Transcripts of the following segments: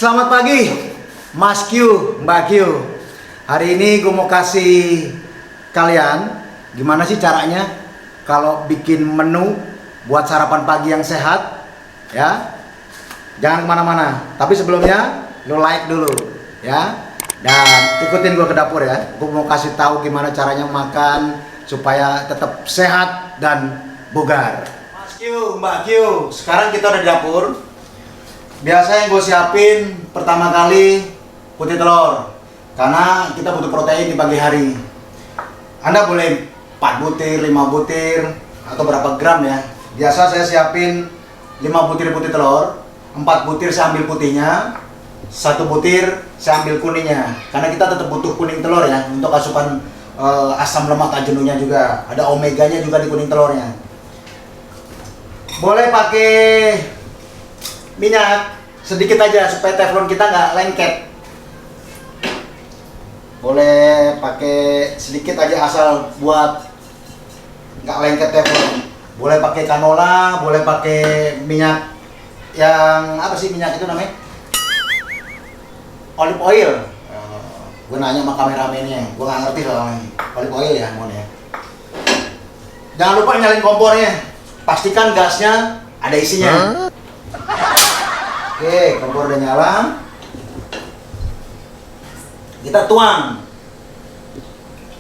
Selamat pagi, Mas Q, Mbak Q. Hari ini gue mau kasih kalian gimana sih caranya kalau bikin menu buat sarapan pagi yang sehat, ya. Jangan kemana-mana. Tapi sebelumnya lo like dulu, ya. Dan ikutin gue ke dapur ya. Gue mau kasih tahu gimana caranya makan supaya tetap sehat dan bugar. Mas Q, Mbak Q, sekarang kita udah di dapur. Biasa yang gue siapin pertama kali putih telur, karena kita butuh protein di pagi hari. Anda boleh 4 butir, 5 butir, atau berapa gram ya. Biasa saya siapin 5 butir putih telur, 4 butir saya ambil putihnya, 1 butir saya ambil kuningnya. Karena kita tetap butuh kuning telur ya, untuk asupan asam lemak dan jenuhnya juga. Ada omeganya juga di kuning telurnya. Boleh pakai minyak sedikit aja supaya teflon kita nggak lengket. Boleh pakai sedikit aja asal buat nggak lengket teflon. Boleh pakai canola, boleh pakai minyak yang apa sih minyak itu namanya? Olive oil. Gue nanya sama kameramennya, gue nggak ngerti soalnya. Olive oil ya, mohon ya. Jangan lupa nyalain kompornya. Pastikan gasnya ada isinya. Oke, kompor udah nyala. Kita tuang.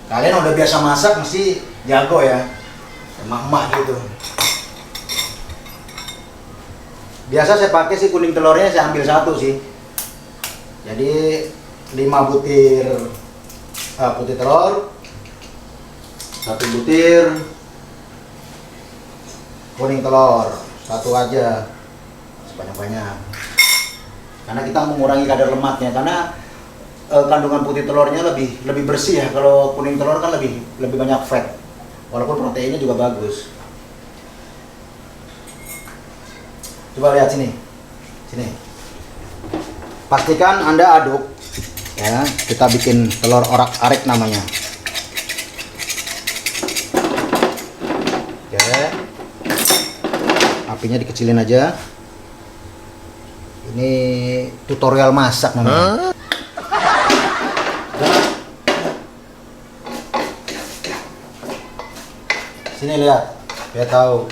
Kalian udah biasa masak, mesti jago ya. Emak-emak gitu. Biasa saya pakai sih kuning telurnya saya ambil 1 sih. Jadi 5 butir putih telur, 1 butir kuning telur, 1 aja. Sebanyak-banyak. Karena kita mengurangi kadar lemaknya, karena kandungan putih telurnya lebih bersih ya. Kalau kuning telur kan lebih banyak fat, walaupun proteinnya juga bagus. Coba lihat sini, pastikan Anda aduk ya. Kita bikin telur orak-arik namanya. Oke, apinya dikecilin aja. Ini tutorial masak namanya. Sini lihat, biar tahu.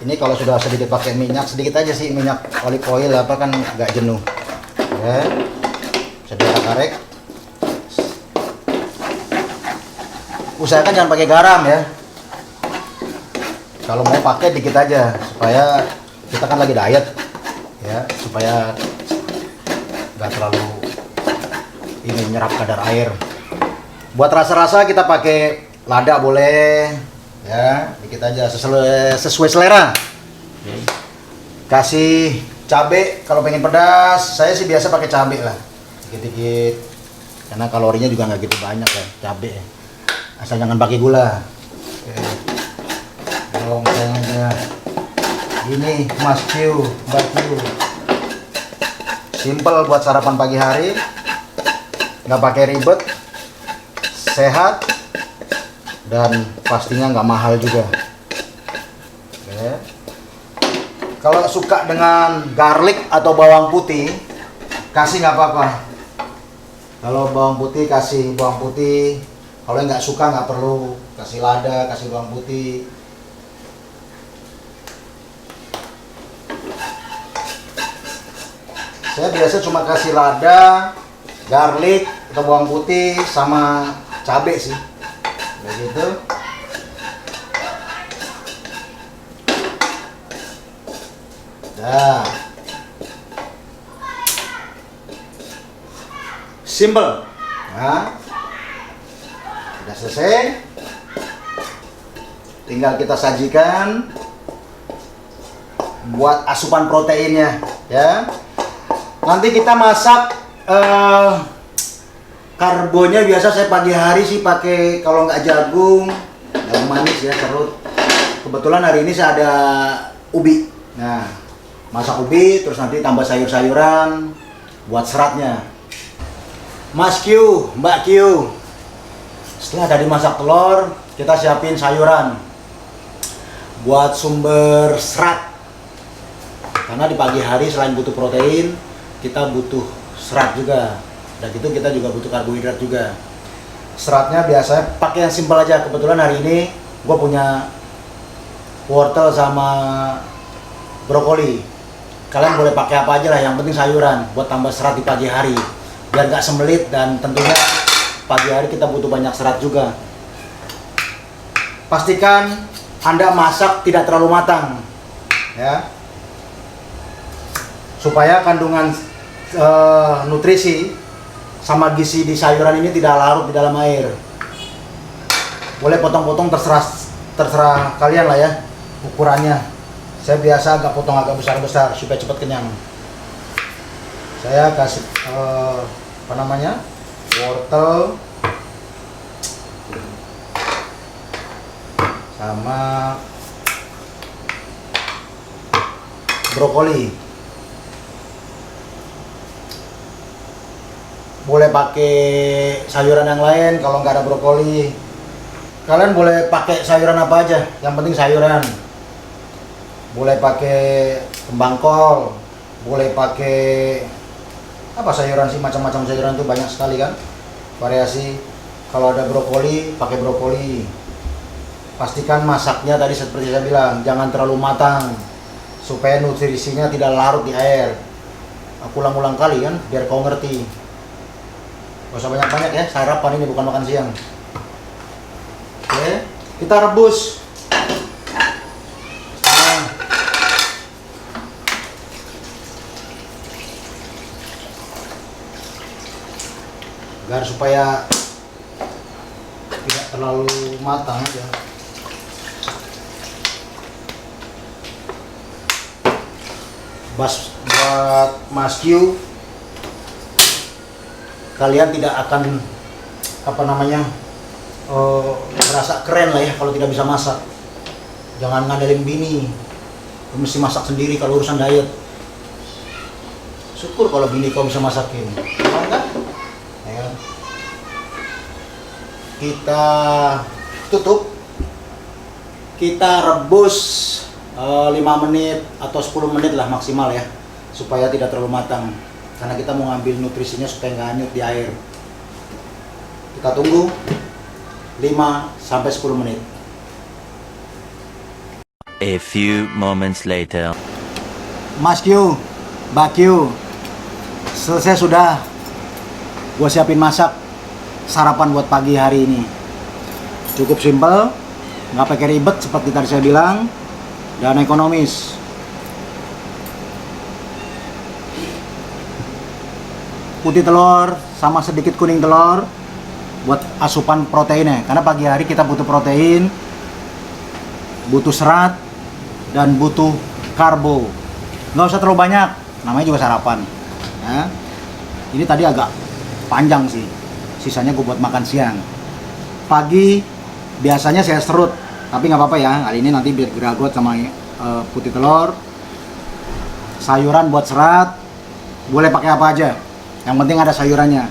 Ini kalau sudah sedikit pakai minyak, sedikit aja sih minyak olive oil apa kan nggak jenuh. Oke, bisa diarak-arik. Usahakan jangan pakai garam ya. Kalau mau pakai dikit aja, supaya kita kan lagi diet. Ya, supaya nggak terlalu ini nyerap kadar air. Buat rasa-rasa kita pakai lada boleh ya, dikit aja sesuai selera. Kasih cabai kalau pengen pedas. Saya sih biasa pakai cabai lah, dikit-dikit, karena kalorinya juga nggak gitu banyak ya cabai. Asal jangan pakai gula. Kalau misalnya ini Mas Q, Mbak Q, simple buat sarapan pagi hari, nggak pakai ribet, sehat, dan pastinya nggak mahal juga. Oke. Kalau suka dengan garlic atau bawang putih, kasih nggak apa-apa. Kalau bawang putih kasih bawang putih. Kalau nggak suka nggak perlu, kasih lada, kasih bawang putih. Saya biasa cuma kasih lada, garlic atau bawang putih sama cabai sih. Begitu. Dah. Simple. Nah. Sudah selesai. Tinggal kita sajikan buat asupan proteinnya, ya. Nanti kita masak karbonya. Biasa saya pagi hari sih pakai, kalau nggak jagung manis ya, serut. Kebetulan hari ini saya ada ubi. Nah, masak ubi terus nanti tambah sayur-sayuran buat seratnya. Mas Q, Mbak Q, setelah tadi masak telur, kita siapin sayuran buat sumber serat. Karena di pagi hari selain butuh protein, kita butuh serat juga, dan itu kita juga butuh karbohidrat juga. Seratnya biasanya pakai yang simpel aja. Kebetulan hari ini gue punya wortel sama brokoli. Kalian boleh pakai apa aja lah, yang penting sayuran buat tambah serat di pagi hari biar gak sembelit, dan tentunya pagi hari kita butuh banyak serat juga. Pastikan Anda masak tidak terlalu matang ya, supaya kandungan nutrisi sama gizi di sayuran ini tidak larut di dalam air. Boleh potong-potong, terserah kalian lah ya ukurannya. Saya biasa agak potong agak besar-besar supaya cepat kenyang. Saya kasih wortel sama brokoli. Boleh pakai sayuran yang lain. Kalau nggak ada brokoli, kalian boleh pakai sayuran apa aja, yang penting sayuran. Boleh pakai kembang kol, boleh pakai apa sayuran sih, macam-macam sayuran tuh banyak sekali kan, variasi. Kalau ada brokoli, pakai brokoli. Pastikan masaknya tadi seperti saya bilang, jangan terlalu matang supaya nutrisinya tidak larut di air. Aku ulang-ulang kali kan biar kau ngerti. Gak usah banyak-banyak ya, sarapan ini bukan makan siang. Oke, kita rebus. Agar supaya tidak terlalu matang aja. Buat maskiu, kalian tidak akan merasa keren lah ya kalau tidak bisa masak. Jangan ngandelin bini, mesti masak sendiri kalau urusan diet. Syukur kalau bini kau bisa masakin, kan? Ya. Kita tutup, kita rebus 5 menit atau 10 menit lah maksimal ya, supaya tidak terlalu matang. Karena kita mau ngambil nutrisinya supaya nggak hanyut di air. Kita tunggu 5-10 menit. A few moments later. Mas Q, Mbak Q, selesai sudah. Gua siapin masak sarapan buat pagi hari ini. Cukup simpel, nggak pakai ribet seperti tadi saya bilang, dan ekonomis. Putih telur sama sedikit kuning telur buat asupan proteinnya, karena pagi hari kita butuh protein, butuh serat, dan butuh karbo. Nggak usah terlalu banyak, namanya juga sarapan ya. Ini tadi agak panjang sih, sisanya gue buat makan siang. Pagi biasanya saya serut, tapi nggak apa-apa ya, kali ini nanti biar geragot sama putih telur. Sayuran buat serat, boleh pakai apa aja, yang penting ada sayurannya.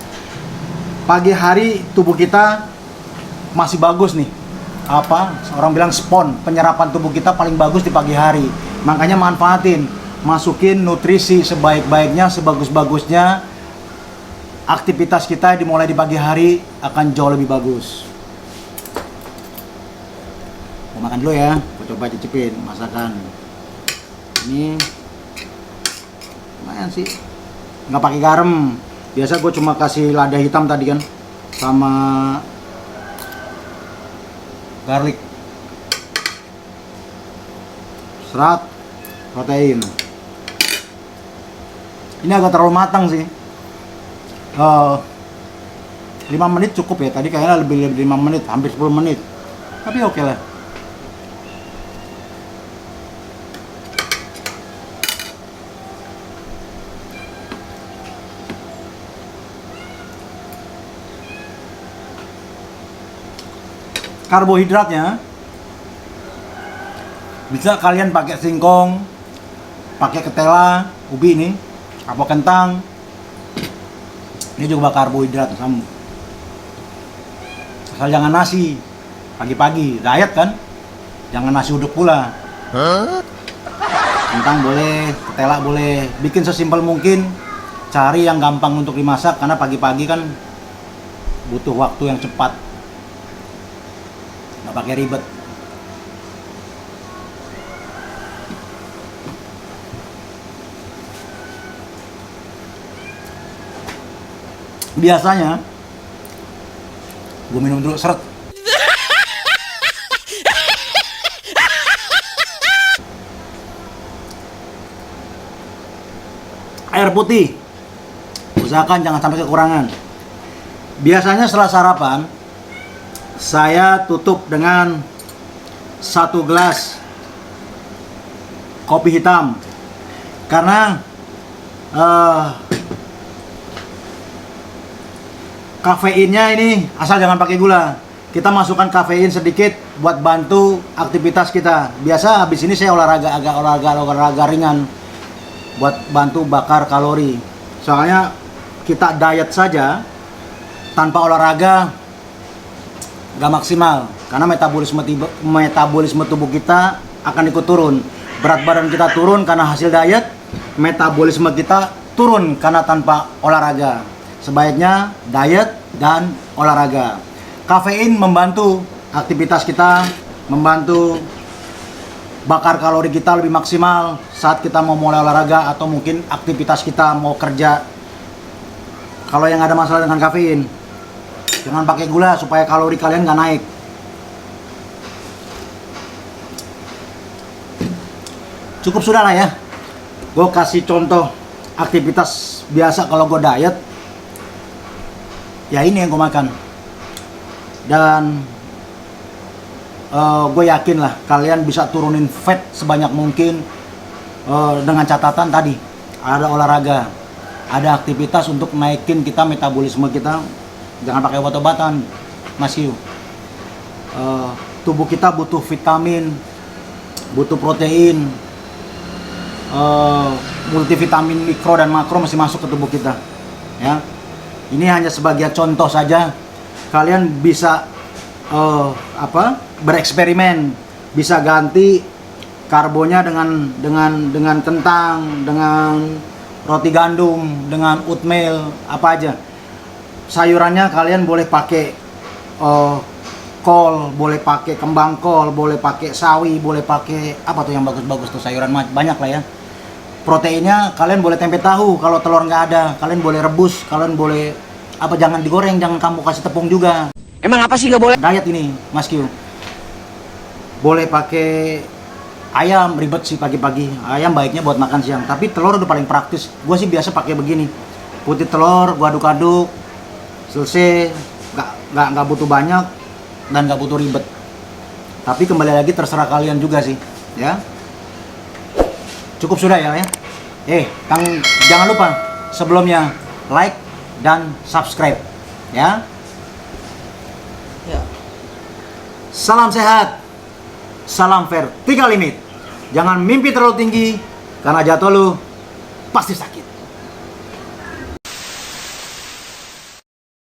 Pagi hari tubuh kita masih bagus nih. Orang bilang spon, penyerapan tubuh kita paling bagus di pagi hari. Makanya manfaatin, masukin nutrisi sebaik-baiknya, sebagus-bagusnya. Aktivitas kita dimulai di pagi hari akan jauh lebih bagus. Mau makan dulu ya, gue coba cicipin masakan. Ini lumayan sih, nggak pakai garam. Biasa gue cuma kasih lada hitam tadi kan, sama garlic. Serat, protein. Ini agak terlalu matang sih. 5 menit cukup ya, tadi kayaknya lebih 5 menit, hampir 10 menit. Tapi oke lah. Karbohidratnya bisa kalian pakai singkong, pakai ketela, ubi ini, apa kentang. Ini juga karbohidrat sama. Asal jangan nasi pagi-pagi, diet kan? Jangan nasi uduk pula. Kentang boleh, ketela boleh. Bikin sesimpel mungkin cari yang gampang untuk dimasak karena pagi-pagi kan butuh waktu yang cepat, nggak pakai ribet. Biasanya gue minum dulu seret. Air putih, usahakan jangan sampai kekurangan. Biasanya setelah sarapan saya tutup dengan 1 gelas kopi hitam karena kafeinnya ini asal jangan pakai gula. Kita masukkan kafein sedikit buat bantu aktivitas kita. Biasa habis ini saya olahraga ringan buat bantu bakar kalori. Soalnya kita diet saja tanpa olahraga gak maksimal karena metabolisme tubuh kita akan ikut turun. Berat badan kita turun karena hasil diet, metabolisme kita turun karena tanpa olahraga. Sebaiknya diet dan olahraga. Kafein membantu aktivitas kita, membantu bakar kalori kita lebih maksimal saat kita mau mulai olahraga atau mungkin aktivitas kita mau kerja. Kalau yang ada masalah dengan kafein, jangan pakai gula supaya kalori kalian nggak naik. Cukup sudah lah ya. Gue kasih contoh aktivitas biasa kalau gue diet. Ya ini yang gue makan. Dan gue yakin lah kalian bisa turunin fat sebanyak mungkin dengan catatan tadi ada olahraga, ada aktivitas untuk naikin kita metabolisme kita. Jangan pakai obat-obatan, Mas Yu. Tubuh kita butuh vitamin, butuh protein, multivitamin mikro dan makro masih masuk ke tubuh kita. Ya, ini hanya sebagai contoh saja. Kalian bisa bereksperimen, bisa ganti karbonya dengan kentang, dengan roti gandum, dengan oatmeal, apa aja. Sayurannya kalian boleh pakai kol, boleh pakai kembang kol, boleh pakai sawi, boleh pakai apa tuh yang bagus-bagus tuh sayuran banyak lah ya. Proteinnya kalian boleh tempe tahu, kalau telur nggak ada kalian boleh rebus, kalian boleh jangan digoreng, jangan kamu kasih tepung juga. Emang apa sih nggak boleh? Diet ini, Mas Q. Boleh pakai ayam, ribet sih pagi-pagi. Ayam baiknya buat makan siang, tapi telur udah paling praktis. Gue sih biasa pakai begini. Putih telur, gue aduk-aduk, selesai. Nggak butuh banyak dan nggak butuh ribet. Tapi kembali lagi terserah kalian juga sih, ya. Cukup sudah ya. Jangan lupa sebelumnya like dan subscribe, ya. Salam sehat, salam vertical limit. Jangan mimpi terlalu tinggi karena jatuh lu pasti sakit.